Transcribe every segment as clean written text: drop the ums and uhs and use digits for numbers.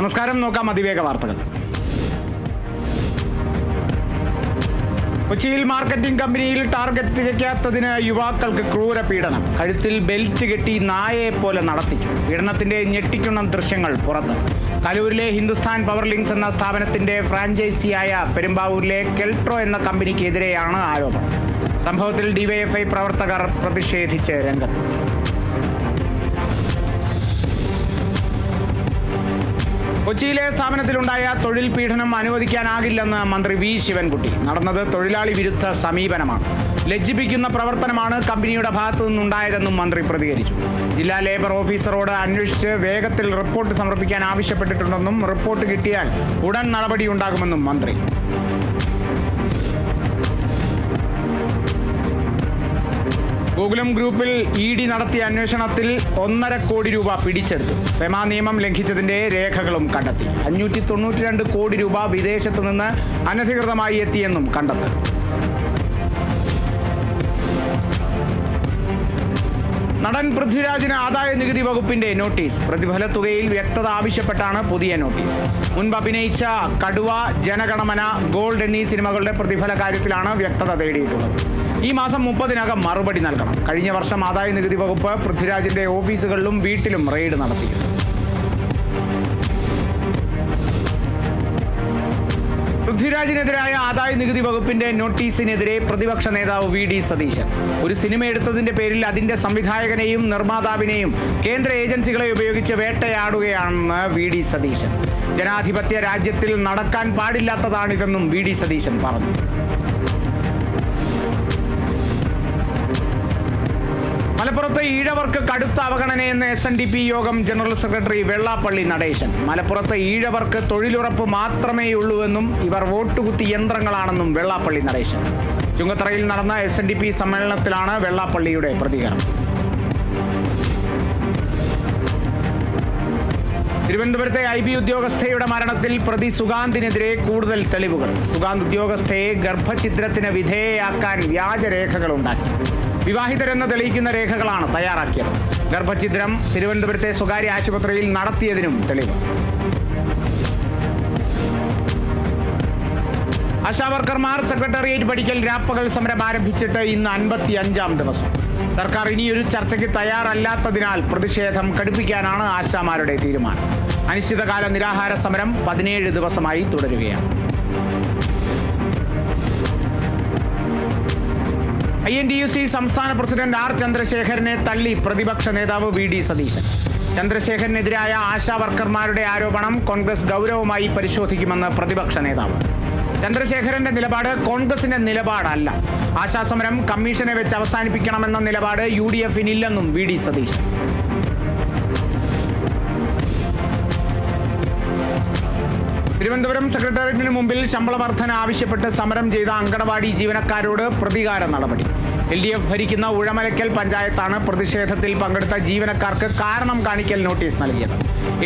നമസ്കാരം. നോക്കാം അതിവേഗ വാർത്തകൾ. കൊച്ചിയിൽ മാർക്കറ്റിംഗ് കമ്പനിയിൽ ടാർഗറ്റ് തികയ്ക്കാത്തതിന് യുവാക്കൾക്ക് ക്രൂര പീഡനം. കഴുത്തിൽ ബെൽറ്റ് കെട്ടി നായയെ പോലെ നടത്തിച്ചു. പീഡനത്തിന്റെ ഞെട്ടിക്കുന്ന ദൃശ്യങ്ങൾ പുറത്ത്. കലൂരിലെ ഹിന്ദുസ്ഥാൻ പവർ ലിങ്ക്സ് എന്ന സ്ഥാപനത്തിന്റെ ഫ്രാഞ്ചൈസിയായ പെരുമ്പാവൂരിലെ കെൽട്രോ എന്ന കമ്പനിക്കെതിരെയാണ് ആരോപണം. സംഭവത്തിൽ ഡിവൈഎഫ്ഐ പ്രവർത്തകർ പ്രതിഷേധിച്ച് രംഗത്ത്. കൊച്ചിയിലെ സ്ഥാപനത്തിലുണ്ടായ തൊഴിൽ പീഡനം അനുവദിക്കാനാകില്ലെന്ന് മന്ത്രി വി ശിവൻകുട്ടി. നടന്നത് തൊഴിലാളി വിരുദ്ധ സമീപനമാണ്, ലജ്ജിപ്പിക്കുന്ന പ്രവർത്തനമാണ് കമ്പനിയുടെ ഭാഗത്തു നിന്നുണ്ടായതെന്നും മന്ത്രി പ്രതികരിച്ചു. ജില്ലാ ലേബർ ഓഫീസറോട് അന്വേഷിച്ച് വേഗത്തിൽ റിപ്പോർട്ട് സമർപ്പിക്കാൻ ആവശ്യപ്പെട്ടിട്ടുണ്ടെന്നും റിപ്പോർട്ട് കിട്ടിയാൽ ഉടൻ നടപടിയുണ്ടാകുമെന്നും മന്ത്രി. ഗോകുലം ഗ്രൂപ്പിൽ ഇഡി നടത്തിയ അന്വേഷണത്തിൽ 1.5 കോടി രൂപ പിടിച്ചെടുത്തു. ഫെമ നിയമം ലംഘിച്ചതിന്റെ രേഖകളും കണ്ടെത്തി. 592 കോടി രൂപ വിദേശത്തു നിന്ന് അനധികൃതമായി എത്തിയെന്നും കണ്ടെത്തി. നടൻ പൃഥ്വിരാജിന് ആദായ നികുതി വകുപ്പിന്റെ നോട്ടീസ്. പ്രതിഫല തുകയിൽ വ്യക്തത ആവശ്യപ്പെട്ടാണ് പുതിയ നോട്ടീസ്. മുൻപ് അഭിനയിച്ച കടുവ, ജനഗണമന, ഗോൾഡ് എന്നീ സിനിമകളുടെ പ്രതിഫല കാര്യത്തിലാണ് വ്യക്തത തേടിയിട്ടുള്ളത്. ഈ മാസം 30-നകം മറുപടി നൽകണം. കഴിഞ്ഞ വർഷം ആദായ നികുതി വകുപ്പ് പൃഥ്വിരാജിന്റെ ഓഫീസുകളിലും വീട്ടിലും റെയ്ഡ് നടത്തിയിരുന്നു. പൃഥ്വിരാജിനെതിരായ ആദായ നികുതി വകുപ്പിന്റെ നോട്ടീസിനെതിരെ പ്രതിപക്ഷ നേതാവ് വി ഡി സതീശൻ. ഒരു സിനിമ എടുത്തതിന്റെ പേരിൽ അതിന്റെ സംവിധായകനെയും നിർമ്മാതാവിനെയും കേന്ദ്ര ഏജൻസികളെ ഉപയോഗിച്ച് വേട്ടയാടുകയാണെന്ന് വി ഡി സതീശൻ. ജനാധിപത്യ രാജ്യത്തിൽ നടക്കാൻ പാടില്ലാത്തതാണിതെന്നും വി ഡി സതീശൻ പറഞ്ഞു. മലപ്പുറത്ത് ഈഴവർക്ക് കടുത്ത അവഗണനയെന്ന് SNDP യോഗം ജനറൽ സെക്രട്ടറി വെള്ളാപ്പള്ളി നടേശൻ. മലപ്പുറത്ത് ഈഴവർക്ക് തൊഴിലുറപ്പ് മാത്രമേയുള്ളൂവെന്നും ഇവർ വോട്ടുകുത്തി യന്ത്രങ്ങളാണെന്നും വെള്ളാപ്പള്ളി നടേശൻ. ചുങ്കത്തറയിൽ നടന്ന SNDP സമ്മേളനത്തിലാണ് വെള്ളാപ്പള്ളിയുടെ പ്രതികരണം. തിരുവനന്തപുരത്തെ IB ഉദ്യോഗസ്ഥയുടെ മരണത്തിൽ പ്രതി സുഗാന്തിനെതിരെ കൂടുതൽ തെളിവുകൾ. സുഗാന്ത് ഉദ്യോഗസ്ഥയെ ഗർഭഛിദ്രത്തിന് വിധേയയാക്കാൻ വ്യാജരേഖകൾ ഉണ്ടാക്കി. വിവാഹിതരെന്ന് തെളിയിക്കുന്ന രേഖകളാണ് തയ്യാറാക്കിയത്. ഗർഭഛിദ്രം തിരുവനന്തപുരത്തെ സ്വകാര്യ ആശുപത്രിയിൽ നടത്തിയതിനും തെളിവ്. ആശാവർക്കർമാർ സെക്രട്ടേറിയറ്റ് പടിക്കൽ രാപ്പകൽ സമരം ആരംഭിച്ചിട്ട് ഇന്ന് 55-ാം ദിവസം. സർക്കാർ ഇനിയൊരു ചർച്ചയ്ക്ക് തയ്യാറല്ലാത്തതിനാൽ പ്രതിഷേധം കടുപ്പിക്കാനാണ് ആശാമാരുടെ തീരുമാനം. അനിശ്ചിതകാല നിരാഹാര സമരം 17 ദിവസമായി തുടരുകയാണ്. INTUC സംസ്ഥാന പ്രസിഡന്റ് R ചന്ദ്രശേഖരനെ തള്ളി പ്രതിപക്ഷ നേതാവ് വി ഡി സതീശൻ. ചന്ദ്രശേഖരനെതിരായ ആശാവർക്കർമാരുടെ ആരോപണം കോൺഗ്രസ് ഗൗരവമായി പരിശോധിക്കുമെന്ന് പ്രതിപക്ഷ നേതാവ്. ചന്ദ്രശേഖരന്റെ നിലപാട് കോൺഗ്രസിന്റെ നിലപാടല്ല. ആശാസമരം കമ്മീഷനെ വെച്ച് അവസാനിപ്പിക്കണമെന്ന നിലപാട് UDF-നില്ലെന്നും വി ഡി സതീശൻ. തിരുവനന്തപുരം സെക്രട്ടേറിയറ്റിന് മുമ്പിൽ ശമ്പള വർധന ആവശ്യപ്പെട്ട് സമരം ചെയ്ത അങ്കണവാടി ജീവനക്കാരോട് പ്രതികാര നടപടി. LDF ഭരിക്കുന്ന ഉഴമലക്കൽ പഞ്ചായത്താണ് പ്രതിഷേധത്തിൽ പങ്കെടുത്ത ജീവനക്കാർക്ക് കാരണം കാണിക്കൽ നോട്ടീസ് നൽകിയത്.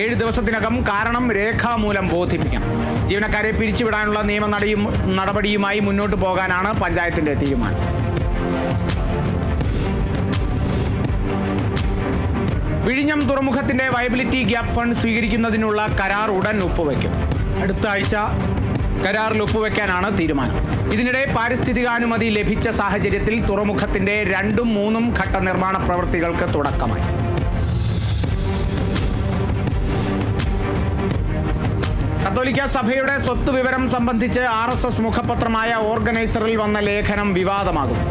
7 ദിവസത്തിനകം കാരണം രേഖാമൂലം ബോധിപ്പിക്കണം. ജീവനക്കാരെ പിരിച്ചുവിടാനുള്ള നിയമ നടപടിയുമായി മുന്നോട്ട് പോകാനാണ് പഞ്ചായത്തിന്റെ തീരുമാനം. വിഴിഞ്ഞം തുറമുഖത്തിന്റെ വയബിലിറ്റി ഗ്യാപ് ഫണ്ട് സ്വീകരിക്കുന്നതിനുള്ള കരാർ ഉടൻ ഒപ്പുവയ്ക്കും. അടുത്ത ആഴ്ച കരാറിൽ ഒപ്പുവെക്കാനാണ് തീരുമാനം. ഇതിനിടെ പാരിസ്ഥിതികാനുമതി ലഭിച്ച സാഹചര്യത്തിൽ തുറമുഖത്തിന്റെ 2ഉം 3ഉം ഘട്ട നിർമ്മാണ പ്രവൃത്തികൾക്ക് തുടക്കമായി. കത്തോലിക്ക സഭയുടെ സ്വത്ത് വിവരം സംബന്ധിച്ച് RSS മുഖപത്രമായ ഓർഗനൈസറിൽ വന്ന ലേഖനം വിവാദമാകും.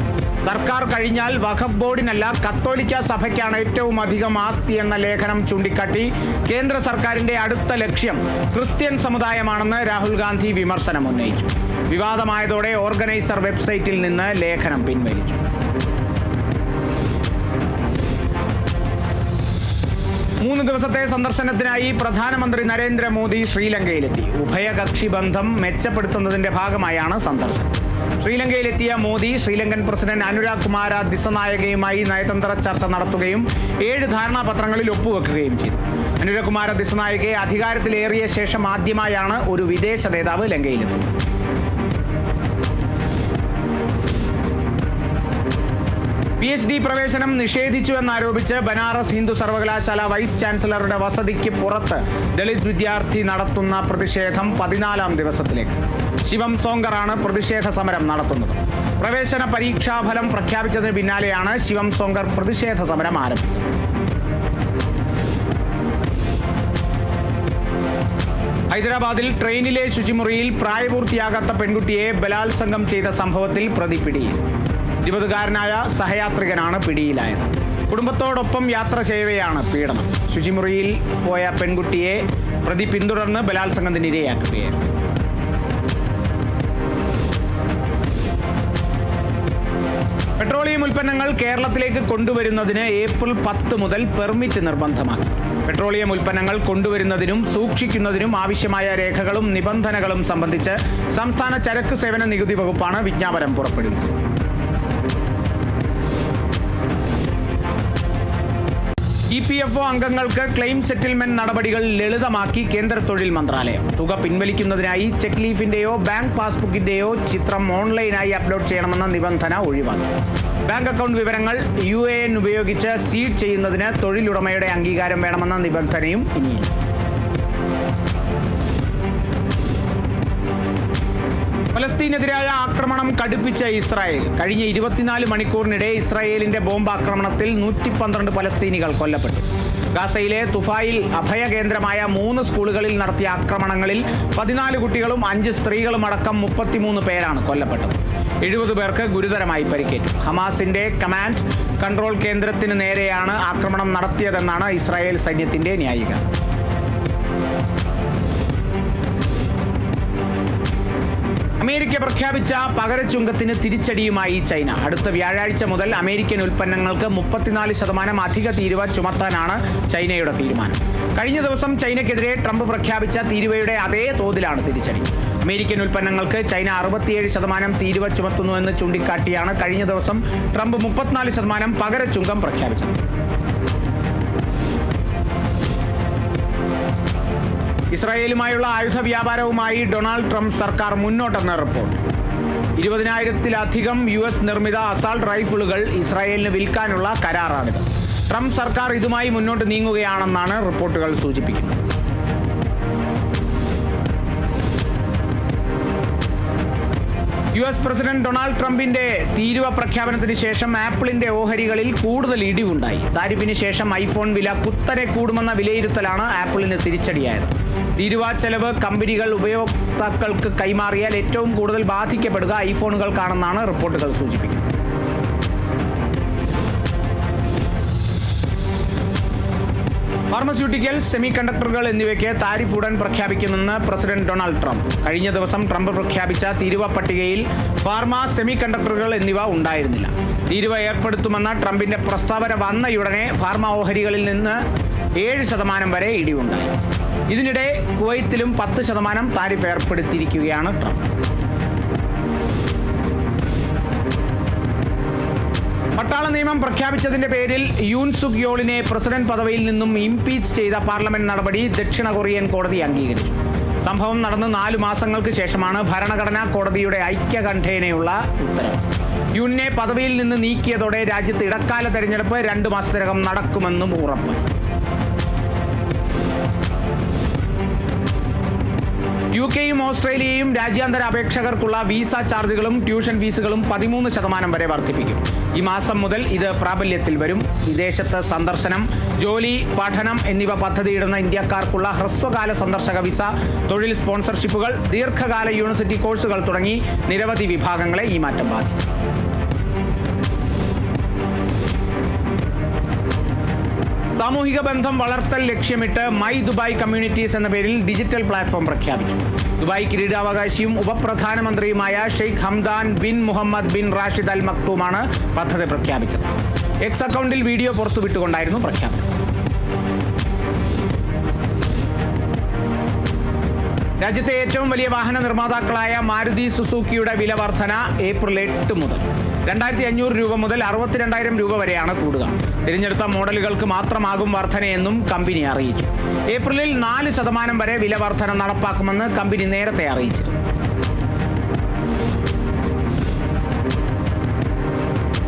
സർക്കാർ കഴിഞ്ഞാൽ വഖഫ് ബോർഡിനല്ല കത്തോലിക്ക സഭയ്ക്കാണ് ഏറ്റവും അധികം ആസ്തി എന്ന ലേഖനം ചൂണ്ടിക്കാട്ടി കേന്ദ്ര സർക്കാരിന്റെ അടുത്ത ലക്ഷ്യം ക്രിസ്ത്യൻ സമുദായമാണെന്ന് രാഹുൽ ഗാന്ധി വിമർശനം ഉന്നയിച്ചു. വിവാദമായതോടെ ഓർഗനൈസർ വെബ്സൈറ്റിൽ നിന്ന് ലേഖനം പിൻവലിച്ചു. മൂന്ന് ദിവസത്തെ സന്ദർശനത്തിനായി പ്രധാനമന്ത്രി നരേന്ദ്രമോദി ശ്രീലങ്കയിലെത്തി. ഉഭയകക്ഷി ബന്ധം മെച്ചപ്പെടുത്തുന്നതിന്റെ ഭാഗമായാണ് സന്ദർശനം. ശ്രീലങ്കയിലെത്തിയ മോദി ശ്രീലങ്കൻ പ്രസിഡന്റ് അനുരാഗ് കുമാര ദിസനായകയുമായി നയതന്ത്ര ചർച്ച നടത്തുകയും 7 ധാരണാപത്രങ്ങളിൽ ഒപ്പുവെക്കുകയും ചെയ്തു. അനുരാഗ് കുമാര ദിസനായകയെ അധികാരത്തിലേറിയ ശേഷം ആദ്യമായാണ് ഒരു വിദേശ നേതാവ് ലങ്കയിലെത്തുന്നത്. PhD പ്രവേശനം നിഷേധിച്ചുവെന്നാരോപിച്ച് ബനാറസ് ഹിന്ദു സർവകലാശാല വൈസ് ചാൻസലറുടെ വസതിക്ക് പുറത്ത് ദളിത് വിദ്യാർത്ഥി നടത്തുന്ന പ്രതിഷേധം 14ാം ദിവസത്തിലേക്ക്. ശിവം സോങ്കറാണ് പ്രതിഷേധ സമരം നടത്തുന്നത്. പ്രവേശന പരീക്ഷാഫലം പ്രഖ്യാപിച്ചതിന് പിന്നാലെയാണ് ശിവം സോങ്കർ പ്രതിഷേധ സമരം ആരംഭിച്ചത്. ഹൈദരാബാദിൽ ട്രെയിനിലെ ശുചിമുറിയിൽ പ്രായപൂർത്തിയാകാത്ത പെൺകുട്ടിയെ ബലാത്സംഗം ചെയ്ത സംഭവത്തിൽ പ്രതി പിടിയിൽ. 20കാരനായ സഹയാത്രികനാണ് പിടിയിലായത്. കുടുംബത്തോടൊപ്പം യാത്ര ചെയ്യവെയാണ് പീഡനം. ശുചിമുറിയിൽ പോയ പെൺകുട്ടിയെ പ്രതി പിന്തുടർന്ന് ബലാത്സംഗത്തിന് ഇരയാക്കുകയായിരുന്നു. പെട്രോളിയം ഉൽപ്പന്നങ്ങൾ കേരളത്തിലേക്ക് കൊണ്ടുവരുന്നതിന് ഏപ്രിൽ 10 മുതൽ പെർമിറ്റ് നിർബന്ധമാക്കി. പെട്രോളിയം ഉൽപ്പന്നങ്ങൾ കൊണ്ടുവരുന്നതിനും സൂക്ഷിക്കുന്നതിനും ആവശ്യമായ രേഖകളും നിബന്ധനകളും സംബന്ധിച്ച് സംസ്ഥാന ചരക്ക് സേവന നികുതി വകുപ്പാണ് വിജ്ഞാപനം പുറപ്പെടുവിച്ചത്. EPFO അംഗങ്ങൾക്ക് ക്ലെയിം സെറ്റിൽമെന്റ് നടപടികൾ ലളിതമാക്കി കേന്ദ്ര തൊഴിൽ മന്ത്രാലയം. തുക പിൻവലിക്കുന്നതിനായി ചെക്ക് ലീഫിന്റെയോ ബാങ്ക് പാസ്ബുക്കിന്റെയോ ചിത്രം ഓൺലൈനായി അപ്ലോഡ് ചെയ്യണമെന്ന നിബന്ധന ഒഴിവാക്കി. ബാങ്ക് അക്കൗണ്ട് വിവരങ്ങൾ UAN ഉപയോഗിച്ച് സീഡ് ചെയ്യുന്നതിന് തൊഴിലുടമയുടെ അംഗീകാരം വേണമെന്ന നിബന്ധനയും ഇനിയില്ല. ഫലസ്തീനെതിരായ ആക്രമണം കടുപ്പിച്ച ഇസ്രായേൽ. കഴിഞ്ഞ 24 മണിക്കൂറിനിടെ ഇസ്രായേലിന്റെ ബോംബാക്രമണത്തിൽ 112 പലസ്തീനികൾ കൊല്ലപ്പെട്ടു. ഗാസയിലെ തുഫായിൽ അഭയകേന്ദ്രമായ 3 സ്കൂളുകളിൽ നടത്തിയ ആക്രമണങ്ങളിൽ 14 കുട്ടികളും 5 സ്ത്രീകളും അടക്കം 33 പേരാണ് കൊല്ലപ്പെട്ടത്. 70 പേർക്ക് ഗുരുതരമായി പരിക്കേറ്റു. ഹമാസിന്റെ കമാൻഡ് കൺട്രോൾ കേന്ദ്രത്തിന് നേരെയാണ് ആക്രമണം നടത്തിയതെന്നാണ് ഇസ്രായേൽ സൈന്യത്തിന്റെ ന്യായീകരണം. അമേരിക്ക പ്രഖ്യാപിച്ച പകരച്ചുങ്കത്തിന് തിരിച്ചടിയുമായി ചൈന. അടുത്ത വ്യാഴാഴ്ച മുതൽ അമേരിക്കൻ ഉൽപ്പന്നങ്ങൾക്ക് 34% അധിക തീരുവ ചുമത്താനാണ് ചൈനയുടെ തീരുമാനം. കഴിഞ്ഞ ദിവസം ചൈനയ്ക്കെതിരെ ട്രംപ് പ്രഖ്യാപിച്ച തീരുവയുടെ അതേ തോതിലാണ് തിരിച്ചടി. അമേരിക്കൻ ഉൽപ്പന്നങ്ങൾക്ക് ചൈന 67% തീരുവ ചുമത്തുന്നുവെന്ന് ചൂണ്ടിക്കാട്ടിയാണ് കഴിഞ്ഞ ദിവസം ട്രംപ് 34% പകരച്ചുങ്കം പ്രഖ്യാപിച്ചത്. ഇസ്രായേലുമായുള്ള ആയുധ വ്യാപാരവുമായി ഡൊണാൾഡ് ട്രംപ് സർക്കാർ മുന്നോട്ടെന്ന റിപ്പോർട്ട്. 20,000-ലധികം US നിർമ്മിത അസാൾട്ട് റൈഫിളുകൾ ഇസ്രായേലിന് വിൽക്കാനുള്ള കരാറാണിത്. ട്രംപ് സർക്കാർ ഇതുമായി മുന്നോട്ട് നീങ്ങുകയാണെന്നാണ് റിപ്പോർട്ടുകൾ സൂചിപ്പിക്കുന്നത്. US പ്രസിഡന്റ് ഡൊണാൾഡ് ട്രംപിന്റെ തീരുവ പ്രഖ്യാപനത്തിന് ശേഷം ആപ്പിളിന്റെ ഓഹരികളിൽ കൂടുതൽ ഇടിവുണ്ടായി. താരിഫിന് ശേഷം ഐഫോൺ വില കുത്തനെ കൂടുമെന്ന വിലയിരുത്തലാണ് ആപ്പിളിന് തിരിച്ചടിയായത്. തീരുവ ചെലവ് കമ്പനികൾ ഉപയോക്താക്കൾക്ക് കൈമാറിയാൽ ഏറ്റവും കൂടുതൽ ബാധിക്കപ്പെടുക ഐഫോണുകൾക്കാണെന്നാണ് റിപ്പോർട്ടുകൾ സൂചിപ്പിക്കുന്നത്. ഫാർമസ്യൂട്ടിക്കൽസ്, സെമി കണ്ടക്ടറുകൾ എന്നിവയ്ക്ക് താരിഫ് ഉടൻ പ്രഖ്യാപിക്കുമെന്ന് പ്രസിഡന്റ് ഡൊണാൾഡ് ട്രംപ്. കഴിഞ്ഞ ദിവസം ട്രംപ് പ്രഖ്യാപിച്ച തീരുവ പട്ടികയിൽ ഫാർമ, സെമി കണ്ടക്ടറുകൾ എന്നിവ ഉണ്ടായിരുന്നില്ല. തീരുവ ഏർപ്പെടുത്തുമെന്ന ട്രംപിന്റെ പ്രസ്താവന വന്നയുടനെ ഫാർമ ഓഹരികളിൽ നിന്ന് 7% വരെ ഇടിവുണ്ടായി. ഇതിനിടെ കുവൈത്തിലും 10% താരിഫ് ഏർപ്പെടുത്തിയിരിക്കുകയാണ് ട്രംപ്. പട്ടാള നിയമം പ്രഖ്യാപിച്ചതിന്റെ പേരിൽ യൂൻ സുക് യോളിനെ പ്രസിഡന്റ് പദവിയിൽ നിന്നും ഇംപീച്ച് ചെയ്ത പാർലമെന്റ് നടപടി ദക്ഷിണ കൊറിയൻ കോടതി അംഗീകരിച്ചു. സംഭവം നടന്ന് 4 മാസങ്ങൾക്ക് ശേഷമാണ് ഭരണഘടനാ കോടതിയുടെ ഐക്യകണ്ഠേനയുള്ള ഉത്തരവ്. യൂണിനെ പദവിയിൽ നിന്ന് നീക്കിയതോടെ രാജ്യത്ത് ഇടക്കാല തെരഞ്ഞെടുപ്പ് 2 മാസത്തിനകം നടക്കുമെന്നും ഉറപ്പ്. UK-യും ഓസ്ട്രേലിയയും രാജ്യാന്തര അപേക്ഷകർക്കുള്ള വിസ ചാർജുകളും ട്യൂഷൻ ഫീസുകളും 13% വരെ വർദ്ധിപ്പിക്കും. ഈ മാസം മുതൽ ഇത് പ്രാബല്യത്തിൽ വരും. വിദേശത്ത് സന്ദർശനം, ജോലി, പഠനം എന്നിവ പദ്ധതിയിടുന്ന ഇന്ത്യക്കാർക്കുള്ള ഹ്രസ്വകാല സന്ദർശക വിസ, തൊഴിൽ സ്പോൺസർഷിപ്പുകൾ, ദീർഘകാല യൂണിവേഴ്സിറ്റി കോഴ്സുകൾ തുടങ്ങി നിരവധി വിഭാഗങ്ങളെ ഈ മാറ്റം ബാധിക്കും. സാമൂഹിക ബന്ധം വളർത്തൽ ലക്ഷ്യമിട്ട് മൈ ദുബായ് കമ്മ്യൂണിറ്റീസ് എന്ന പേരിൽ ഡിജിറ്റൽ പ്ലാറ്റ്ഫോം പ്രഖ്യാപിച്ചു. ദുബായ് കിരീടാവകാശിയും ഉപപ്രധാനമന്ത്രിയുമായ Sheikh Hamdan bin Mohammed bin Rashid Al മക്തൂമാണ് പദ്ധതി പ്രഖ്യാപിച്ചത്. എക്സ് അക്കൗണ്ടിൽ വീഡിയോ പുറത്തുവിട്ടുകൊണ്ടായിരുന്നു പ്രഖ്യാപനം. രാജ്യത്തെ ഏറ്റവും വലിയ വാഹന നിർമ്മാതാക്കളായ മാരുതി സുസുക്കിയുടെ വില വർധന ഏപ്രിൽ 8 മുതൽ 2,500 രൂപ മുതൽ 62,000 രൂപ വരെയാണ് കൂടുക. തിരഞ്ഞെടുത്ത മോഡലുകൾക്ക് മാത്രമാകും വർധനയെന്നും കമ്പനി അറിയിച്ചു. ഏപ്രിലിൽ 4% വരെ വില വർധന നടപ്പാക്കുമെന്ന് കമ്പനി നേരത്തെ അറിയിച്ചിരുന്നു.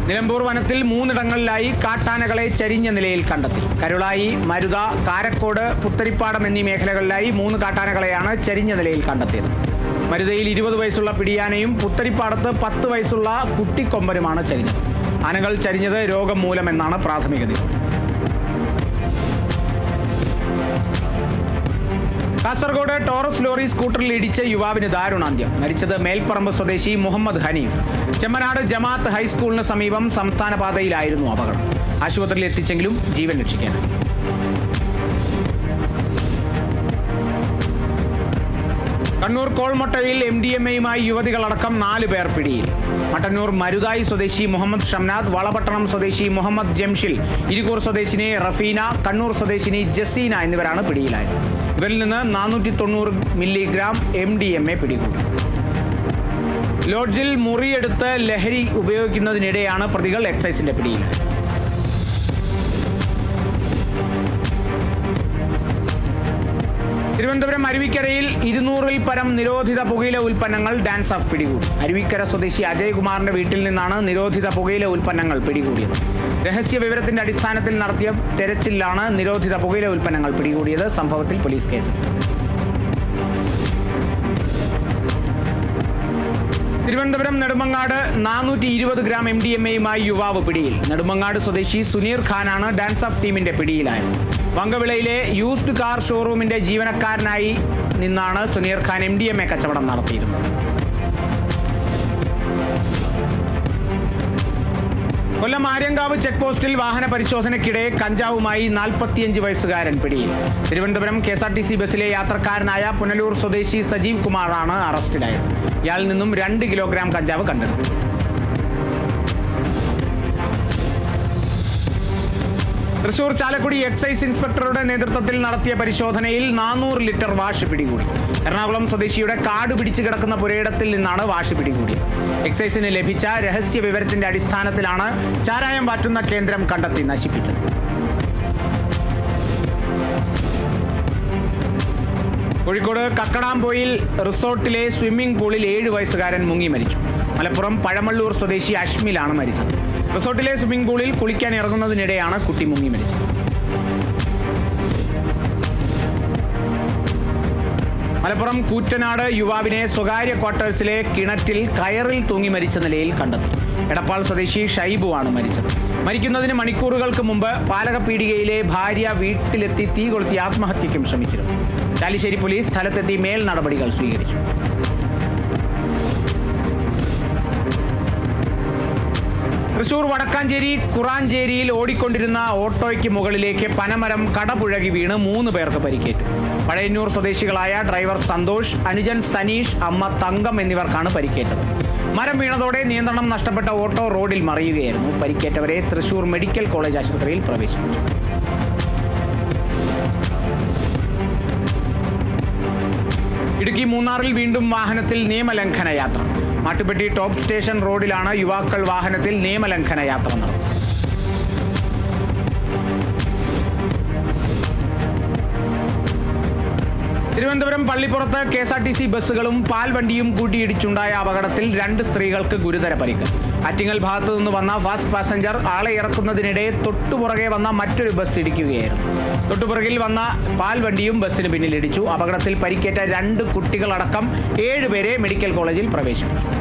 നിലമ്പൂർ വനത്തിൽ 3 ഇടങ്ങളിലായി കാട്ടാനകളെ ചരിഞ്ഞ നിലയിൽ കണ്ടെത്തി. കരുളായി, മരുത, കാരക്കോട്, പുത്തരിപ്പാടം എന്നീ മേഖലകളിലായി 3 കാട്ടാനകളെയാണ് ചരിഞ്ഞ നിലയിൽ കണ്ടെത്തിയത്. മരുതയിൽ 20 വയസ്സുള്ള പിടിയാനയും പുത്തരിപ്പാടത്ത് 10 വയസ്സുള്ള കുട്ടിക്കൊമ്പനുമാണ് ചരിഞ്ഞത്. ആനകൾ ചരിഞ്ഞത് രോഗം മൂലമെന്നാണ് പ്രാഥമിക നിഗമനം. കാസർഗോഡ് ടോറസ് ലോറി സ്കൂട്ടറിൽ ഇടിച്ച് യുവാവിന് ദാരുണാന്ത്യം. മരിച്ചത് മേൽപ്പറമ്പ് സ്വദേശി മുഹമ്മദ് ഹനീഫ്. ചെമ്മനാട് ജമാഅത്ത് ഹൈസ്കൂളിന് സമീപം സംസ്ഥാന പാതയിലായിരുന്നു അപകടം. ആശുപത്രിയിൽ എത്തിച്ചെങ്കിലും ജീവൻ രക്ഷിക്കാനായി. കണ്ണൂർ കോൾമൊട്ടയിൽ MDMAയുമായി യുവതികളടക്കം 4 പേർ പിടിയിൽ. മട്ടന്നൂർ മരുതായി സ്വദേശി മുഹമ്മദ് ഷംനാദ്, വളപട്ടണം സ്വദേശി മുഹമ്മദ് ജംഷിൽ, ഇരിക്കൂർ സ്വദേശിനി റഫീന, കണ്ണൂർ സ്വദേശിനി ജസീന എന്നിവരാണ് പിടിയിലായത്. ഇവരിൽ നിന്ന് 490 മില്ലിഗ്രാം MDMA പിടികൂടി. ലോഡ്ജിൽ മുറിയെടുത്ത് ലഹരി ഉപയോഗിക്കുന്നതിനിടെയാണ് പ്രതികൾ എക്സൈസിന്റെ പിടിയിലായത്. തിരുവനന്തപുരം അരുവിക്കരയിൽ 200-ൽ പരം നിരോധിത പുകയില ഉൽപ്പന്നങ്ങൾ ഡാൻസ് ഓഫ് പിടികൂടി. അരുവിക്കര സ്വദേശി അജയ് കുമാറിന്റെ വീട്ടിൽ നിന്നാണ് നിരോധിത പുകയില ഉൽപ്പന്നങ്ങൾ പിടികൂടിയത്. രഹസ്യ വിവരത്തിന്റെ അടിസ്ഥാനത്തിൽ നടത്തിയ തെരച്ചിലാണ് നിരോധിത പുകയില ഉൽപ്പന്നങ്ങൾ പിടികൂടിയത്. സംഭവത്തിൽ police case. Thiruvananthapuram Nedumangad 420 gram MDMAയുമായി യുവാവ് പിടിയിൽ. നെടുമങ്ങാട് സ്വദേശി സുനീർ ഖാനാണ് ഡാൻസ് ഓഫ് ടീമിന്റെ പിടിയിലായത്. വങ്കവിളയിലെ യൂസ്ഡ് കാർ ഷോറൂമിന്റെ ജീവനക്കാരനായി നിന്നാണ് സുനീർ ഖാൻ MDMA കച്ചവടം നടത്തിയിരുന്നത്. കൊല്ലം ആര്യങ്കാവ് ചെക്ക് പോസ്റ്റിൽ വാഹന പരിശോധനയ്ക്കിടെ കഞ്ചാവുമായി 45 വയസ്സുകാരൻ പിടിയിൽ. തിരുവനന്തപുരം KSRTC ബസ്സിലെ യാത്രക്കാരനായ പുനലൂർ സ്വദേശി സജീവ് കുമാറാണ് അറസ്റ്റിലായത്. ഇയാളിൽ നിന്നും 2 കിലോഗ്രാം കഞ്ചാവ് കണ്ടെടുത്തു. തൃശൂർ ചാലക്കുടി എക്സൈസ് ഇൻസ്പെക്ടറുടെ നേതൃത്വത്തിൽ നടത്തിയ പരിശോധനയിൽ 400 ലിറ്റർ വാഷ് പിടികൂടി. എറണാകുളം സ്വദേശിയുടെ കാട് പിടിച്ചു കിടക്കുന്ന പുരയിടത്തിൽ നിന്നാണ് വാഷ് പിടികൂടിയത്. എക്സൈസിന് ലഭിച്ച രഹസ്യ വിവരത്തിന്റെ അടിസ്ഥാനത്തിലാണ് ചാരായം വാറ്റുന്ന കേന്ദ്രം കണ്ടെത്തി നശിപ്പിച്ചത്. കോഴിക്കോട് കക്കടാംപോയിൽ റിസോർട്ടിലെ സ്വിമ്മിംഗ് പൂളിൽ 7 വയസ്സുകാരൻ മുങ്ങി മരിച്ചു. മലപ്പുറം പഴമള്ളൂർ സ്വദേശി അഷ്മിലാണ് മരിച്ചത്. റിസോർട്ടിലെ സ്വിമ്മിംഗ് പൂളിൽ കുളിക്കാൻ ഇറങ്ങുന്നതിനിടെയാണ് കുട്ടി മുങ്ങി മരിച്ചത്. മലപ്പുറം കൂറ്റനാട് യുവാവിനെ സ്വകാര്യ ക്വാർട്ടേഴ്സിലെ കിണറ്റിൽ കയറിൽ തൂങ്ങി മരിച്ച നിലയിൽ കണ്ടെത്തി. എടപ്പാൾ സ്വദേശി ഷൈബുവാണ് മരിച്ചത്. മരിക്കുന്നതിന് മണിക്കൂറുകൾക്ക് മുമ്പ് പാലകപ്പീടികയിലെ ഭാര്യ വീട്ടിലെത്തി തീ കൊളുത്തി ആത്മഹത്യയ്ക്കും ശ്രമിച്ചിരുന്നു. ചാലിശ്ശേരി പോലീസ് സ്ഥലത്തെത്തി മേൽ നടപടികൾ സ്വീകരിച്ചു. തൃശൂർ വടക്കാഞ്ചേരി കുറാഞ്ചേരിയിൽ ഓടിക്കൊണ്ടിരുന്ന ഓട്ടോയ്ക്ക് മുകളിലേക്ക് പനമരം കടപുഴകി വീണ് 3 പേർക്ക് പരിക്കേറ്റു. പഴയന്നൂർ സ്വദേശികളായ ഡ്രൈവർ സന്തോഷ്, അനുജൻ സനീഷ്, അമ്മ തങ്കം എന്നിവർക്കാണ് പരിക്കേറ്റത്. മരം വീണതോടെ നിയന്ത്രണം നഷ്ടപ്പെട്ട ഓട്ടോ റോഡിൽ മറിയുകയായിരുന്നു. പരിക്കേറ്റവരെ തൃശൂർ മെഡിക്കൽ കോളേജ് ആശുപത്രിയിൽ പ്രവേശിപ്പിച്ചു. ഇടുക്കി മൂന്നാറിൽ വീണ്ടും വാഹനത്തിൽ നിയമലംഘന യാത്ര. മാട്ടുപ്പെട്ടി ടോപ്പ് സ്റ്റേഷൻ റോഡിലാണ് യുവാക്കൾ വാഹനത്തിൽ നിയമലംഘന യാത്ര നടത്തുന്നത്. തിരുവനന്തപുരം പള്ളിപ്പുറത്ത് KSRTC ബസ്സുകളും പാൽവണ്ടിയും കൂട്ടിയിടിച്ചുണ്ടായ അപകടത്തിൽ 2 സ്ത്രീകൾക്ക് ഗുരുതര പരിക്ക്. ആറ്റിങ്ങൽ ഭാഗത്തു നിന്ന് വന്ന ഫാസ്റ്റ് പാസഞ്ചർ ആളെ ഇറക്കുന്നതിനിടെ തൊട്ടുപുറകെ വന്ന മറ്റൊരു ബസ് ഇടിക്കുകയായിരുന്നു. തൊട്ടുപുറകിൽ വന്ന പാൽവണ്ടിയും ബസ്സിന് പിന്നിലിടിച്ചു. അപകടത്തിൽ പരിക്കേറ്റ 2 കുട്ടികളടക്കം 7 പേരെ മെഡിക്കൽ കോളേജിൽ പ്രവേശിപ്പിച്ചു.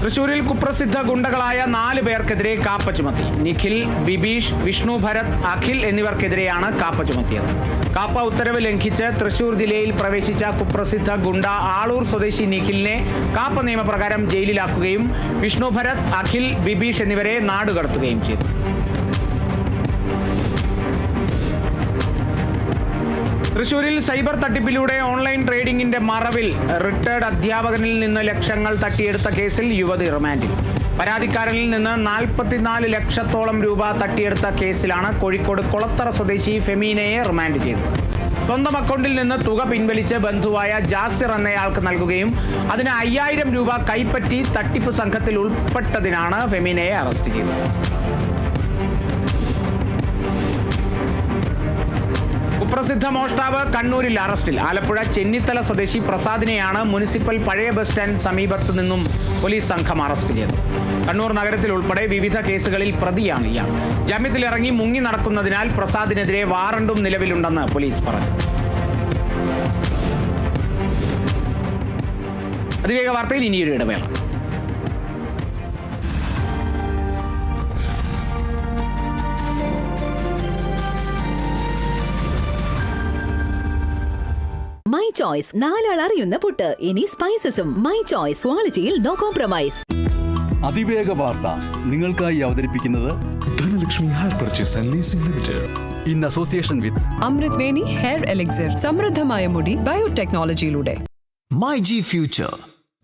തൃശൂരിൽ കുപ്രസിദ്ധ ഗുണ്ടകളായ 4 പേർക്കെതിരെ കാപ്പ ചുമത്തി. നിഖിൽ, ബിബീഷ്, വിഷ്ണു ഭരത്, അഖിൽ എന്നിവർക്കെതിരെയാണ് കാപ്പ ചുമത്തിയത്. കാപ്പ ഉത്തരവ് ലംഘിച്ച് തൃശൂർ ജില്ലയിൽ പ്രവേശിച്ച കുപ്രസിദ്ധ ഗുണ്ട ആളൂർ സ്വദേശി നിഖിലിനെ കാപ്പ നിയമപ്രകാരം ജയിലിലാക്കുകയും വിഷ്ണു ഭരത്, അഖിൽ, ബിബീഷ് എന്നിവരെ നാടുകടത്തുകയും ചെയ്തു. തൃശൂരിൽ സൈബർ തട്ടിപ്പിലൂടെ ഓൺലൈൻ ട്രേഡിംഗിന്റെ മറവിൽ റിട്ടയർഡ് അധ്യാപകനിൽ നിന്ന് ലക്ഷങ്ങൾ തട്ടിയെടുത്ത കേസിൽ യുവതി റിമാൻഡിൽ. പരാതിക്കാരനിൽ നിന്ന് 44 ലക്ഷത്തോളം രൂപ തട്ടിയെടുത്ത കേസിലാണ് കോഴിക്കോട് കൊളത്തറ സ്വദേശി ഫെമീനയെ റിമാൻഡ് ചെയ്തത്. സ്വന്തം അക്കൗണ്ടിൽ നിന്ന് തുക പിൻവലിച്ച് ബന്ധുവായ ജാസിർ എന്നയാൾക്ക് നൽകുകയും അതിന് 5000 രൂപ കൈപ്പറ്റി തട്ടിപ്പ് സംഘത്തിൽ ഉൾപ്പെട്ടതിനാണ് ഫെമീനയെ അറസ്റ്റ് ചെയ്തത്. കുപ്രസിദ്ധ മോഷ്ടാവ് കണ്ണൂരിൽ അറസ്റ്റിൽ. ആലപ്പുഴ ചെന്നിത്തല സ്വദേശി പ്രസാദിനെയാണ് മുനിസിപ്പൽ പഴയ ബസ് സ്റ്റാൻഡ് സമീപത്തു നിന്നും പോലീസ് സംഘം അറസ്റ്റ് ചെയ്തത്. കണ്ണൂർ നഗരത്തിൽ ഉൾപ്പെടെ വിവിധ കേസുകളിൽ പ്രതിയാണ് ഇയാൾ. ജാമ്യത്തിലിറങ്ങി മുങ്ങി നടക്കുന്നതിനാൽ പ്രസാദിനെതിരെ വാറണ്ടും നിലവിലുണ്ടെന്ന് പോലീസ് പറഞ്ഞു. അതിവേഗ വാർത്തയിൽ ഇനിയൊരു ഇടവേള. മൈ ചോയ്സ്, നാലാൾ അറിയുന്ന പുട്ട്. ഇനി സ്പൈസസും. മൈ ചോയ്സ്, ക്വാളിറ്റിയിൽ നോ കോംപ്രമൈസ്. അതിവേഗ വാർത്ത നിങ്ങൾക്കായി അവതരിപ്പിക്കുന്നത് Dhanlaxmi hire purchase and leasing limited in association with Amrut Veni hair elixir, സമൃദ്ധമായ മുടി ബയോടെക്നോളജിയിലൂടെ. My G Future.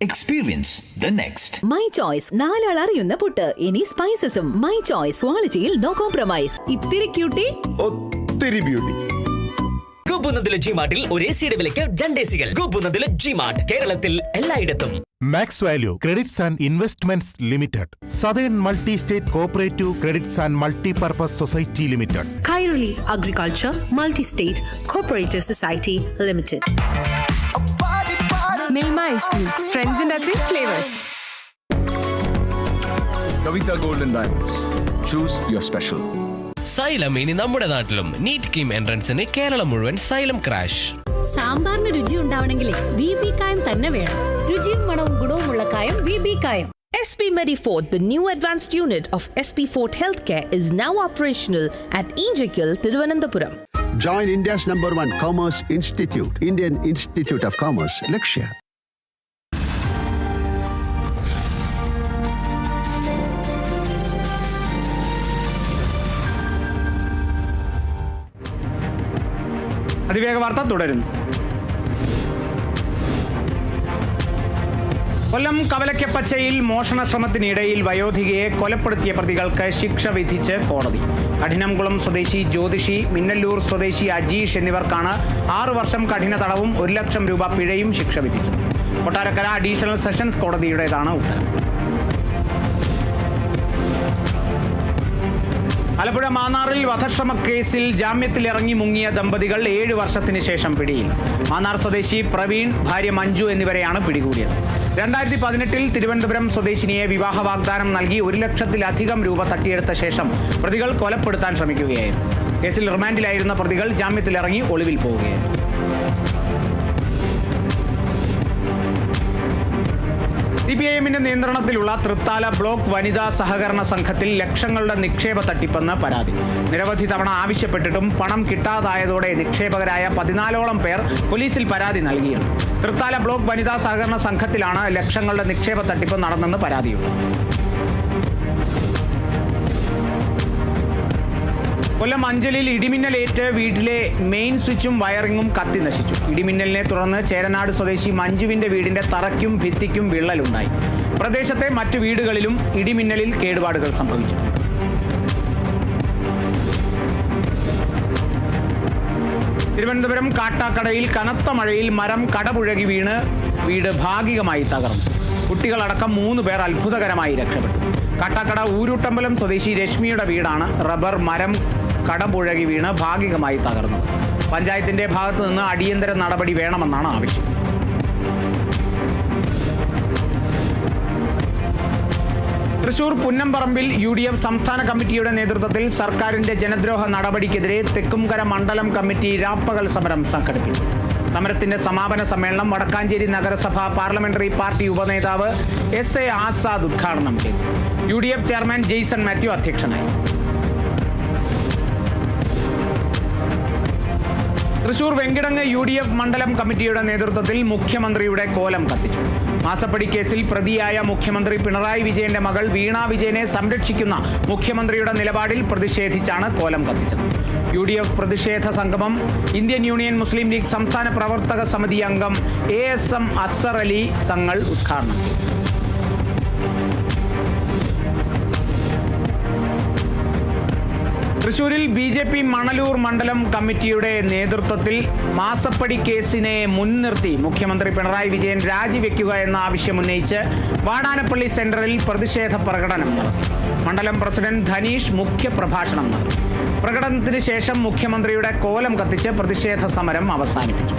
Experience the next. My choice, നാലാൾ അറിയുന്ന പുട്ട്. ഇനി സ്പൈസസും. മൈ ചോയ്സ്, ക്വാളിറ്റിയിൽ നോ കോംപ്രമൈസ്. ഇത്തിരി ക്യൂട്ടി, ഒത്തിരി ബ്യൂട്ടി. ഗോപുനന്ദിലെ ജിമാർട്ടിൽ ഒരേ സിയുടെ വിലയ്ക്ക് 2 AC കൾ. ഗോപുനന്ദിലെ ജിമാർട്ട് കേരളത്തിൽ എല്ലായിടത്തും. Max Value Credits and Investments Limited, Southern Multi State Cooperative Credits and Multipurpose Society Limited, Kairali Agriculture Multi-State Cooperative Society Limited. Milma ice cream, ഫ്രണ്ട്സിന്റെ അത്രയും flavours. Kavitha Golden Diamonds, choose your special. Xylem ഇനി നമ്മുടെ നാട്ടിലും. NEET KEAM എൻട്രൻസിന് Keralam മുഴുവൻ xylem crash. സാമ്പാറിന് രുചി ഉണ്ടാവണമെങ്കിൽ VB കായം തന്നെ വേണം. രുചിയും മണവും ഗുണവുമുള്ള കായം VB കായം. SP Medifort, the new advanced unit of SP Fort Healthcare, is now operational at Injikil, Thiruvananthapuram. Join India's #1 Commerce Institute, Indian Institute of Commerce, Lakshya. അതിവേഗ വാർത്ത തുടരുന്നു. കൊല്ലം കവലക്കപ്പച്ചയിൽ മോഷണ ശ്രമത്തിനിടയിൽ വയോധികയെ കൊലപ്പെടുത്തിയ പ്രതികൾക്ക് ശിക്ഷ വിധിച്ച് കോടതി. കഠിനംകുളം സ്വദേശി ജ്യോതിഷി, മിന്നല്ലൂർ സ്വദേശി അജീഷ് എന്നിവർക്കാണ് 6 വർഷം കഠിന തടവും 1 ലക്ഷം രൂപ പിഴയും ശിക്ഷ വിധിച്ചത്. കൊട്ടാരക്കര അഡീഷണൽ സെഷൻസ് കോടതിയുടേതാണ് ഉത്തരവ്. ആലപ്പുഴ മാന്നാറിൽ വധശ്രമ കേസിൽ ജാമ്യത്തിലിറങ്ങി മുങ്ങിയ ദമ്പതികൾ 7 വർഷത്തിന് ശേഷം പിടിയിൽ. മാന്നാർ സ്വദേശി പ്രവീൺ, ഭാര്യ മഞ്ജു എന്നിവരെയാണ് പിടികൂടിയത്. 2018-ൽ തിരുവനന്തപുരം സ്വദേശിനിയെ വിവാഹ വാഗ്ദാനം നൽകി 1 ലക്ഷത്തിലധികം രൂപ തട്ടിയെടുത്ത ശേഷം പ്രതികൾ കൊലപ്പെടുത്താൻ ശ്രമിക്കുകയായിരുന്നു. കേസിൽ റിമാൻഡിലായിരുന്ന പ്രതികൾ ജാമ്യത്തിലിറങ്ങി ഒളിവിൽ പോവുകയായിരുന്നു. CPIMന്റെ നിയന്ത്രണത്തിലുള്ള തൃത്താല ബ്ലോക്ക് വനിതാ സഹകരണ സംഘത്തിൽ ലക്ഷങ്ങളുടെ നിക്ഷേപ തട്ടിപ്പെന്ന് പരാതി. നിരവധി തവണ ആവശ്യപ്പെട്ടിട്ടും പണം കിട്ടാതായതോടെ നിക്ഷേപകരായ 14ഓളം പേർ പോലീസിൽ പരാതി നൽകിയിരുന്നു. തൃത്താല ബ്ലോക്ക് വനിതാ സഹകരണ സംഘത്തിലാണ് ലക്ഷങ്ങളുടെ നിക്ഷേപ തട്ടിപ്പ് നടന്നെന്ന് പരാതിയുണ്ട്. കൊല്ലം അഞ്ചലിൽ ഇടിമിന്നലേറ്റ് വീട്ടിലെ മെയിൻ സ്വിച്ചും വയറിങ്ങും കത്തി നശിച്ചു. ഇടിമിന്നലിനെ തുടർന്ന് ചേരനാട് സ്വദേശി മഞ്ജുവിന്റെ വീടിന്റെ തറയ്ക്കും ഭിത്തിക്കും വിള്ളലുണ്ടായി. പ്രദേശത്തെ മറ്റു വീടുകളിലും ഇടിമിന്നലിൽ കേടുപാടുകൾ സംഭവിച്ചു. തിരുവനന്തപുരം കാട്ടാക്കടയിൽ കനത്ത മഴയിൽ മരം കടപുഴകി വീണ് വീട് ഭാഗികമായി തകർന്നു. കുട്ടികളടക്കം 3 പേർ അത്ഭുതകരമായി രക്ഷപ്പെട്ടു. കാട്ടാക്കട ഊരുട്ടമ്പലം സ്വദേശി രശ്മിയുടെ വീടാണ് റബ്ബർ മരം കടപുഴകി വീണ് ഭാഗികമായി തകർന്നത്. പഞ്ചായത്തിന്റെ ഭാഗത്തു നിന്ന് അടിയന്തര നടപടി വേണമെന്നാണ് ആവശ്യം. തൃശൂർ പുന്നംപറമ്പിൽ UDF സംസ്ഥാന കമ്മിറ്റിയുടെ നേതൃത്വത്തിൽ സർക്കാരിന്റെ ജനദ്രോഹ നടപടിക്കെതിരെ തെക്കുംകര മണ്ഡലം കമ്മിറ്റി രാപ്പകൽ സമരം സംഘടിപ്പിച്ചു. സമരത്തിന്റെ സമാപന സമ്മേളനം വടക്കാഞ്ചേരി നഗരസഭ പാർലമെന്ററി പാർട്ടി ഉപനേതാവ് SA ആസാദ് ഉദ്ഘാടനം ചെയ്തു. UDF ചെയർമാൻ ജെയ്സൺ മാത്യു അധ്യക്ഷനായി. തൃശൂർ വെങ്കിടങ്ങ് UDF മണ്ഡലം കമ്മിറ്റിയുടെ നേതൃത്വത്തിൽ മുഖ്യമന്ത്രിയുടെ കോലം കത്തിച്ചു. മാസപ്പടി കേസിൽ പ്രതിയായ മുഖ്യമന്ത്രി പിണറായി വിജയന്റെ മകൾ വീണ വിജയനെ സംരക്ഷിക്കുന്ന മുഖ്യമന്ത്രിയുടെ നിലപാടിൽ പ്രതിഷേധിച്ചാണ് കോലം കത്തിച്ചത്. UDF പ്രതിഷേധ സംഗമം ഇന്ത്യൻ യൂണിയൻ മുസ്ലിം ലീഗ് സംസ്ഥാന പ്രവർത്തക സമിതി അംഗം ASM അസർ അലി തങ്ങൾ ഉദ്ഘാടനം ചെയ്തു. തൃശൂരിൽ BJP മണലൂർ മണ്ഡലം കമ്മിറ്റിയുടെ നേതൃത്വത്തിൽ മാസപ്പടി കേസിനെ മുൻനിർത്തി മുഖ്യമന്ത്രി പിണറായി വിജയൻ രാജിവെക്കുക എന്ന ആവശ്യം ഉന്നയിച്ച് വാടാനപ്പള്ളി സെന്ററിൽ പ്രതിഷേധ പ്രകടനം നടത്തി. മണ്ഡലം പ്രസിഡന്റ് ധനീഷ് മുഖ്യപ്രഭാഷണം നടത്തി. പ്രകടനത്തിന് ശേഷം മുഖ്യമന്ത്രിയുടെ കോലം കത്തിച്ച് പ്രതിഷേധ സമരം അവസാനിപ്പിച്ചു.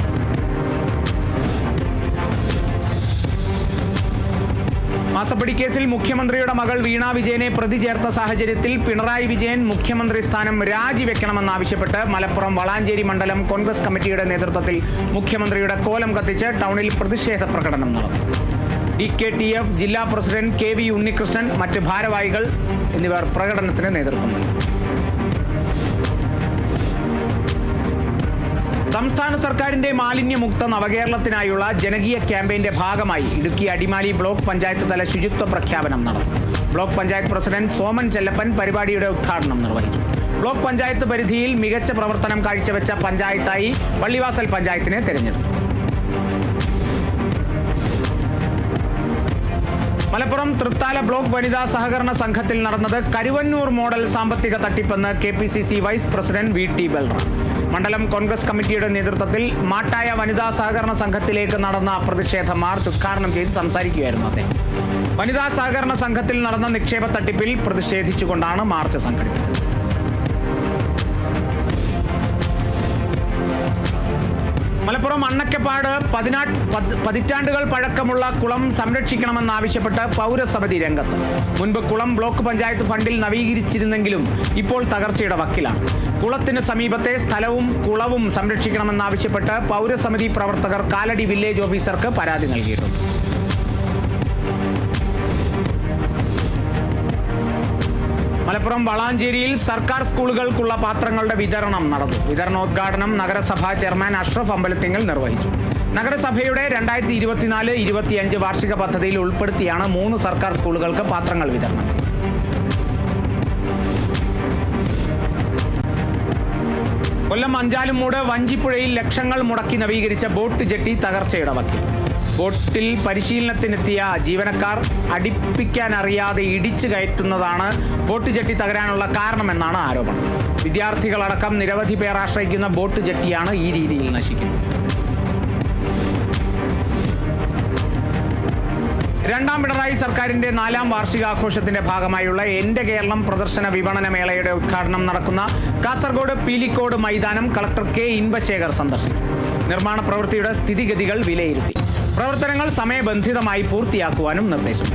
മാസപ്പടി കേസിൽ മുഖ്യമന്ത്രിയുടെ മകൾ വീണ വിജയനെ പ്രതി ചേർത്ത സാഹചര്യത്തിൽ പിണറായി വിജയൻ മുഖ്യമന്ത്രി സ്ഥാനം രാജിവെക്കണമെന്നാവശ്യപ്പെട്ട് മലപ്പുറം വളാഞ്ചേരി മണ്ഡലം കോൺഗ്രസ് കമ്മിറ്റിയുടെ നേതൃത്വത്തിൽ മുഖ്യമന്ത്രിയുടെ കോലം കത്തിച്ച് ടൗണിൽ പ്രതിഷേധ പ്രകടനം നടത്തി. DKTF ജില്ലാ പ്രസിഡന്റ് KV ഉണ്ണികൃഷ്ണൻ, മറ്റ് ഭാരവാഹികൾ എന്നിവർ പ്രകടനത്തിന് നേതൃത്വം നൽകി. സംസ്ഥാന സർക്കാരിന്റെ മാലിന്യമുക്ത നവകേരളത്തിനായുള്ള ജനകീയ ക്യാമ്പയിന്റെ ഭാഗമായി ഇടുക്കി അടിമാലി ബ്ലോക്ക് പഞ്ചായത്ത് തല ശുചിത്വ പ്രഖ്യാപനം നടന്നു. ബ്ലോക്ക് പഞ്ചായത്ത് പ്രസിഡന്റ് സോമൻ ചെല്ലപ്പൻ പരിപാടിയുടെ ഉദ്ഘാടനം നിർവഹിച്ചു. ബ്ലോക്ക് പഞ്ചായത്ത് പരിധിയിൽ മികച്ച പ്രവർത്തനം കാഴ്ചവെച്ച പഞ്ചായത്തായി പള്ളിവാസൽ പഞ്ചായത്തിനെ തെരഞ്ഞെടുത്തു. മലപ്പുറം തൃത്താല ബ്ലോക്ക് വനിതാ സഹകരണ സംഘത്തിൽ നടന്നത് കരുവന്നൂർ മോഡൽ സാമ്പത്തിക തട്ടിപ്പെന്ന് KPCC vice president VT Balram. മണ്ഡലം കോൺഗ്രസ് കമ്മിറ്റിയുടെ നേതൃത്വത്തിൽ മാട്ടായ വനിതാ സഹകരണ സംഘത്തിലേക്ക് നടന്ന പ്രതിഷേധ മാർച്ച് ഉദ്ഘാടനം ചെയ്ത് സംസാരിക്കുകയായിരുന്നു അദ്ദേഹം. വനിതാ സഹകരണ സംഘത്തിൽ നടന്ന നിക്ഷേപ തട്ടിപ്പിൽ പ്രതിഷേധിച്ചുകൊണ്ടാണ് മാർച്ച് സംഘടിപ്പിച്ചത്. മലപ്പുറം അണ്ണക്കപ്പാട് പതിറ്റാണ്ടുകൾ പഴക്കമുള്ള കുളം സംരക്ഷിക്കണമെന്നാവശ്യപ്പെട്ട് പൗരസമിതി രംഗത്ത്. മുൻപ് കുളം ബ്ലോക്ക് പഞ്ചായത്ത് ഫണ്ടിൽ നവീകരിച്ചിരുന്നെങ്കിലും ഇപ്പോൾ തകർച്ചയുടെ വക്കിലാണ്. കുളത്തിന് സമീപത്തെ സ്ഥലവും കുളവും സംരക്ഷിക്കണമെന്നാവശ്യപ്പെട്ട് പൗരസമിതി പ്രവർത്തകർ കാലടി വില്ലേജ് ഓഫീസർക്ക് പരാതി നൽകിയിട്ടുണ്ട്. മലപ്പുറം വളാഞ്ചേരിയിൽ സർക്കാർ സ്കൂളുകൾക്കുള്ള പാത്രങ്ങളുടെ വിതരണം നടന്നു. വിതരണോദ്ഘാടനം നഗരസഭാ ചെയർമാൻ അഷ്റഫ് അമ്പലത്തിങ്ങൽ നിർവഹിച്ചു. നഗരസഭയുടെ 2024-25 വാർഷിക പദ്ധതിയിൽ ഉൾപ്പെടുത്തിയാണ് 3 സർക്കാർ സ്കൂളുകൾക്ക് പാത്രങ്ങൾ വിതരണം ചെയ്തത്. കൊല്ലം അഞ്ചാലുമൂട് വഞ്ചിപ്പുഴയിൽ ലക്ഷങ്ങൾ മുടക്കി നവീകരിച്ച ബോട്ട് ജെട്ടി തകർച്ചയുടെ വക്കിൽ. ബോട്ടിൽ പരിശീലനത്തിനെത്തിയ ജീവനക്കാർ അടുപ്പിക്കാനറിയാതെ ഇടിച്ചു കയറ്റുന്നതാണ് ബോട്ട് ജെട്ടി തകരാനുള്ള കാരണമെന്നാണ് ആരോപണം. വിദ്യാർത്ഥികളടക്കം നിരവധി പേർ ആശ്രയിക്കുന്ന ബോട്ട് ജെട്ടിയാണ് ഈ രീതിയിൽ നശിക്കുന്നത്. രണ്ടാം പിണറായി സർക്കാരിന്റെ 4ാം വാർഷികാഘോഷത്തിന്റെ ഭാഗമായുള്ള എന്റെ കേരളം പ്രദർശന വിപണന മേളയുടെ ഉദ്ഘാടനം നടക്കുന്ന കാസർഗോഡ് പീലിക്കോട് മൈതാനം കളക്ടർ K ഇൻബശേഖർ സന്ദർശിച്ചു. നിർമ്മാണ പ്രവൃത്തിയുടെ സ്ഥിതിഗതികൾ വിലയിരുത്തി. പ്രവർത്തനങ്ങൾ സമയബന്ധിതമായി പൂർത്തിയാക്കുവാനും നിർദ്ദേശം.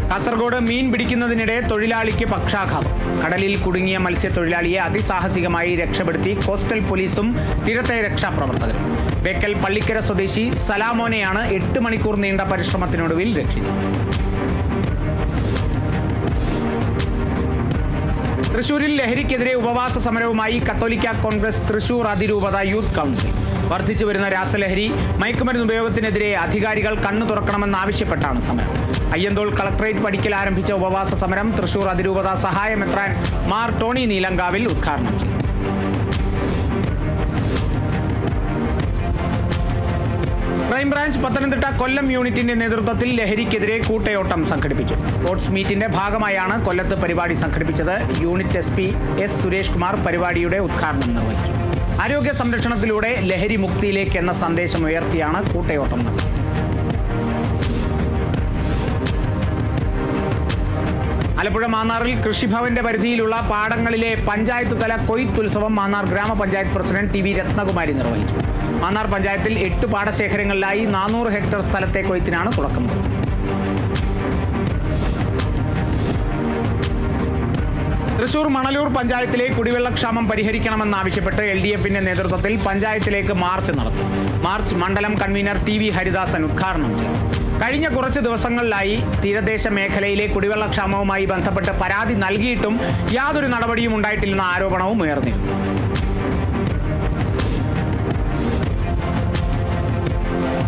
കാസർഗോഡ് മീൻ പിടിക്കുന്നതിനിടെ തൊഴിലാളിക്ക് പക്ഷാഘാതം. കടലിൽ കുടുങ്ങിയ മത്സ്യത്തൊഴിലാളിയെ അതിസാഹസികമായി രക്ഷപ്പെടുത്തി കോസ്റ്റൽ പോലീസും തീരത്തെ രക്ഷാപ്രവർത്തകരും. ബേക്കൽ പള്ളിക്കര സ്വദേശി സലാമോനെയാണ് 8 മണിക്കൂർ നീണ്ട പരിശ്രമത്തിനൊടുവിൽ രക്ഷിച്ചത്. തൃശൂരിൽ ലഹരിക്കെതിരെ ഉപവാസ സമരവുമായി കത്തോലിക്ക കോൺഗ്രസ് തൃശൂർ അതിരൂപത യൂത്ത് കൗൺസിൽ. വർദ്ധിച്ചു വരുന്ന രാസലഹരി, മയക്കുമരുന്ന് ഉപയോഗത്തിനെതിരെ അധികാരികൾ കണ്ണു തുറക്കണമെന്നാവശ്യപ്പെട്ടാണ് സമരം. അയ്യന്തോൾ കളക്ടറേറ്റ് പടിക്കൽ ആരംഭിച്ച ഉപവാസ സമരം തൃശൂർ അതിരൂപത സഹായ മെത്രാൻ മാർ ടോണി നീലങ്കാവിൽ ഉദ്ഘാടനം ചെയ്തു. ക്രൈംബ്രാഞ്ച് പത്തനംതിട്ട കൊല്ലം യൂണിറ്റിന്റെ നേതൃത്വത്തിൽ ലഹരിക്കെതിരെ കൂട്ടയോട്ടം സംഘടിപ്പിച്ചു. സ്പോർട്സ് മീറ്റിന്റെ ഭാഗമായാണ് കൊല്ലത്ത് പരിപാടി സംഘടിപ്പിച്ചത്. Unit SP S Suresh Kumar പരിപാടിയുടെ ഉദ്ഘാടനം നിർവഹിച്ചു. ആരോഗ്യ സംരക്ഷണത്തിലൂടെ ലഹരി മുക്തിയിലേക്ക് എന്ന സന്ദേശം ഉയർത്തിയാണ് കൂട്ടയോട്ടം നടന്നത്. ആലപ്പുഴ മാന്നാറിൽ കൃഷിഭവന്റെ പരിധിയിലുള്ള പാടങ്ങളിലെ പഞ്ചായത്ത് തല കൊയ്ത്തുത്സവം മാന്നാർ ഗ്രാമപഞ്ചായത്ത് പ്രസിഡന്റ് TV രത്നകുമാരി നിർവഹിച്ചു. മാന്നാർ പഞ്ചായത്തിൽ 8 പാടശേഖരങ്ങളിലായി 400 ഹെക്ടർ സ്ഥലത്തെ കൊയ്ത്തിനാണ് തുടക്കം കുറിച്ചത്. തൃശൂർ മണലൂർ പഞ്ചായത്തിലെ കുടിവെള്ളക്ഷാമം പരിഹരിക്കണമെന്നാവശ്യപ്പെട്ട് LDFന്റെ നേതൃത്വത്തിൽ പഞ്ചായത്തിലേക്ക് മാർച്ച് നടത്തി. മാർച്ച് മണ്ഡലം കൺവീനർ TV ഹരിദാസൻ ഉദ്ഘാടനം ചെയ്തു. കഴിഞ്ഞ കുറച്ച് ദിവസങ്ങളിലായി തീരദേശ മേഖലയിലെ കുടിവെള്ളക്ഷാമവുമായി ബന്ധപ്പെട്ട് പരാതി നൽകിയിട്ടും യാതൊരു നടപടിയും ഉണ്ടായിട്ടില്ലെന്ന ആരോപണവും ഉയർന്നിരുന്നു.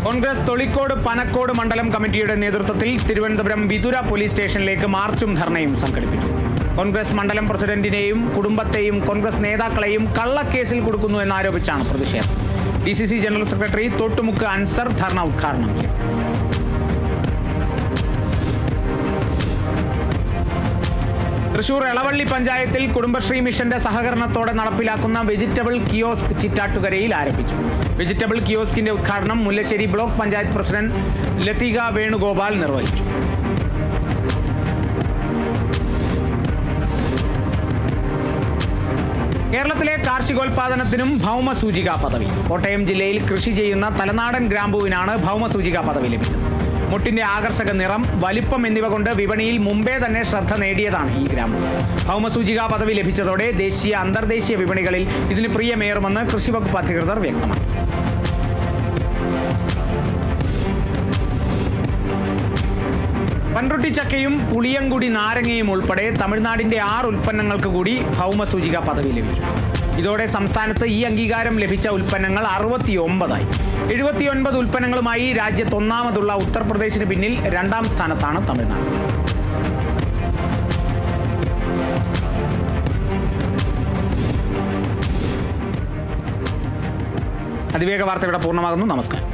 കോൺഗ്രസ് തൊളിക്കോട് പനക്കോട് മണ്ഡലം കമ്മിറ്റിയുടെ നേതൃത്വത്തിൽ തിരുവനന്തപുരം വിതുര പോലീസ് സ്റ്റേഷനിലേക്ക് മാർച്ചും ധർണയും സംഘടിപ്പിച്ചു. കോൺഗ്രസ് മണ്ഡലം പ്രസിഡന്റിനെയും കുടുംബത്തെയും കോൺഗ്രസ് നേതാക്കളെയും കള്ളക്കേസിൽ കൊടുക്കുന്നു എന്നാരോപിച്ചാണ് പ്രതിഷേധം. DCC general secretary Thottumukku Ansar dharna ഉദ്ഘാടനം ചെയ്തു. തൃശൂർ എളവള്ളി പഞ്ചായത്തിൽ കുടുംബശ്രീ മിഷന്റെ സഹകരണത്തോടെ നടപ്പിലാക്കുന്ന വെജിറ്റബിൾ കിയോസ്ക് ചിറ്റാറ്റുകരയിൽ ആരംഭിച്ചു. വെജിറ്റബിൾ കിയോസ്കിന്റെ ഉദ്ഘാടനം മുല്ലശ്ശേരി ബ്ലോക്ക് പഞ്ചായത്ത് പ്രസിഡന്റ് ലതിക വേണുഗോപാൽ നിർവഹിച്ചു. കേരളത്തിലെ കാർഷികോൽപാദനത്തിനും ഭൗമസൂചികാ പദവി. കോട്ടയം ജില്ലയിൽ കൃഷി ചെയ്യുന്ന തലനാടൻ ഗ്രാമ്പൂവിനാണ് ഭൗമസൂചികാ പദവി ലഭിച്ചത്. മുട്ടിന്റെ ആകർഷക നിറം, വലിപ്പം എന്നിവ കൊണ്ട് വിപണിയിൽ മുമ്പേ തന്നെ ശ്രദ്ധ നേടിയതാണ് ഈ ഗ്രാമ്പൂ. ഭൗമസൂചികാ പദവി ലഭിച്ചതോടെ ദേശീയ അന്തർദേശീയ വിപണികളിൽ ഇതിന് പ്രിയമേറുമെന്ന് കൃഷിവകുപ്പ് അധികൃതർ വ്യക്തമാക്കി. പൻറുട്ടി ചക്കയും പുളിയങ്കുടി നാരങ്ങയും ഉൾപ്പെടെ തമിഴ്നാടിന്റെ 6 ഉൽപ്പന്നങ്ങൾക്ക് കൂടി ഭൗമസൂചികാ പദവി ലഭിച്ചു. ഇതോടെ സംസ്ഥാനത്ത് ഈ അംഗീകാരം ലഭിച്ച ഉൽപ്പന്നങ്ങൾ 69ആയി. 79 ഉൽപ്പന്നങ്ങളുമായി രാജ്യത്ത് ഒന്നാമതുള്ള ഉത്തർപ്രദേശിന് പിന്നിൽ 2ാം സ്ഥാനത്താണ് തമിഴ്നാട്. അതിവേഗ വാർത്ത ഇവിടെ പൂർണ്ണമാകുന്നു. നമസ്കാരം.